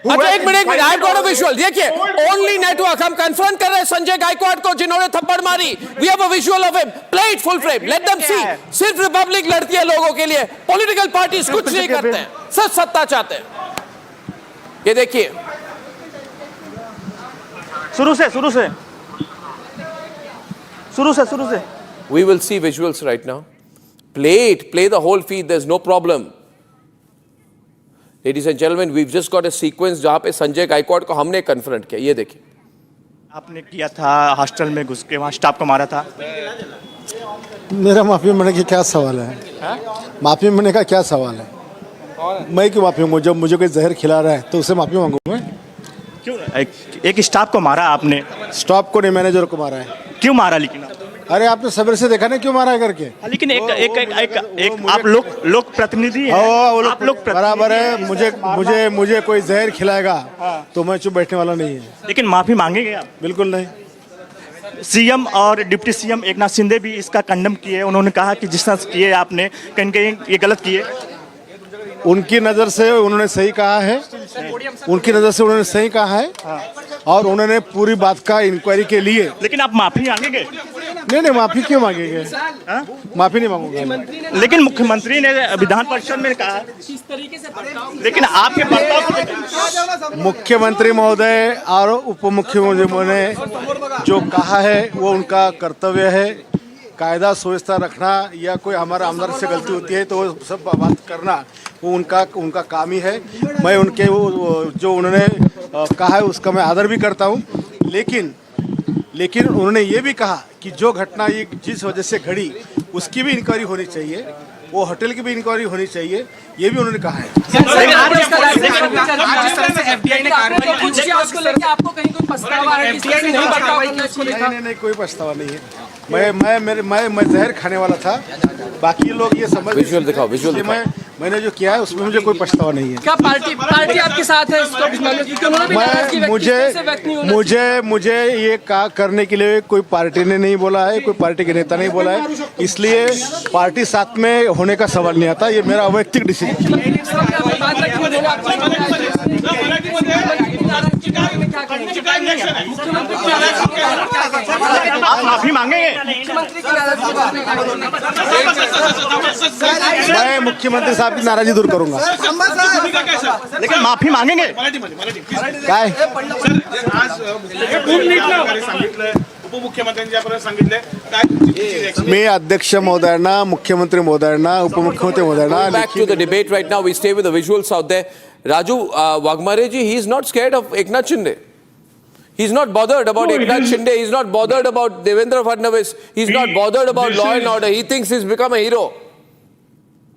अच्छा एक minute I got a visual देखिए ओनली नेटवर्क हम कन्फ्रंट कर रहे हैं संजय गायकवाड़ को जिन्होंने थप्पड़ मारी we have a visual of him play it full frame let them see सिर्फ रिपब्लिक लड़ती है लोगों के लिए पॉलिटिकल पार्टीज कुछ नहीं करते हैं सिर्फ सत्ता चाहते हैं ये देखिए शुरू से we will see visuals right now play the whole feed there's no problem ladies and gentlemen we've just got a sequence जहां पे संजय गायकवाड़ को हमने कन्फ्रंट किया ये देखिए आपने किया था हॉस्टल में घुस के वहाँ स्टाफ को मारा था मेरा माफी मांगने का क्या सवाल है माफी मांगने का क्या सवाल है मैं क्यों माफी मांगू जब मुझे कोई जहर खिला रहा है तो उससे माफी मांगू मैं क्यों एक स्टाफ को मारा आपने स्टॉप को नहीं मैनेजर को मारा है क्यों मारा लेकिन अरे आपने सब्र से देखा ना क्यों मारा है करके लेकिन एक आप लोग प्रतिनिधि हैं आप लोग बराबर है मुझे कोई जहर खिलाएगा तो मैं चुप बैठने वाला नहीं है लेकिन माफी मांगेंगे आप बिल्कुल नहीं सीएम और डिप्टी सीएम एकनाथ शिंदे भी इसका कंडम किए उन्होंने कहा कि जिस तरह किए आपने कहीं कहीं ये गलत किए उनकी नज़र से उन्होंने सही कहा है और उन्होंने पूरी बात का इंक्वायरी के लिए लेकिन आप माफी मांगेंगे नहीं माफी क्यों मांगेंगे माफी नहीं मांगूंगा लेकिन मुख्यमंत्री ने विधान परिषद में कहा लेकिन आपके बर्ताव को मुख्यमंत्री महोदय और उप मुख्यमंत्री ने जो कहा है वो उनका कर्तव्य है कायदा सुव्यवस्था रखना या कोई हमारा आमदार से गलती होती है तो वो सब बात करना वो उनका काम ही है मैं उनके जो उन्होंने कहा है उसका मैं आदर भी करता हूँ लेकिन उन्होंने ये भी कहा कि जो घटना ये जिस वजह से घड़ी उसकी भी इंक्वायरी होनी चाहिए वो होटल की भी इंक्वायरी होनी चाहिए ये भी उन्होंने कहा है नहीं कोई पछतावा नहीं है मैं जहर खाने वाला था बाकी लोग ये समझ विजुअल दिखाओ मैंने जो किया है उसमें मुझे कोई पछतावा नहीं है क्या पार्टी आपके साथ है मुझे ये करने के लिए कोई पार्टी ने नहीं बोला है कोई पार्टी के नेता नहीं बोला है इसलिए पार्टी साथ में होने का सवाल नहीं आता ये मेरा वैयक्तिक डिसीजन आप माफी मांगेंगे मैं मुख्यमंत्री साहब की नाराजी दूर करूंगा लेकिन माफी मांगेंगे काय उपमुख्यमंत्र्यांपर्यंत सांगितले काय मी अध्यक्ष महोदयांना मुख्यमंत्री महोदयांना उपमुख्यमंत्री महोदयांना back to the debate right now we stay with the visuals out there Raju Wagmare ji he is not scared of Eknath Shinde he's not bothered about Eknath Shinde he's not bothered about Devendra Fadnavis he's not bothered about law and order he thinks he's become a hero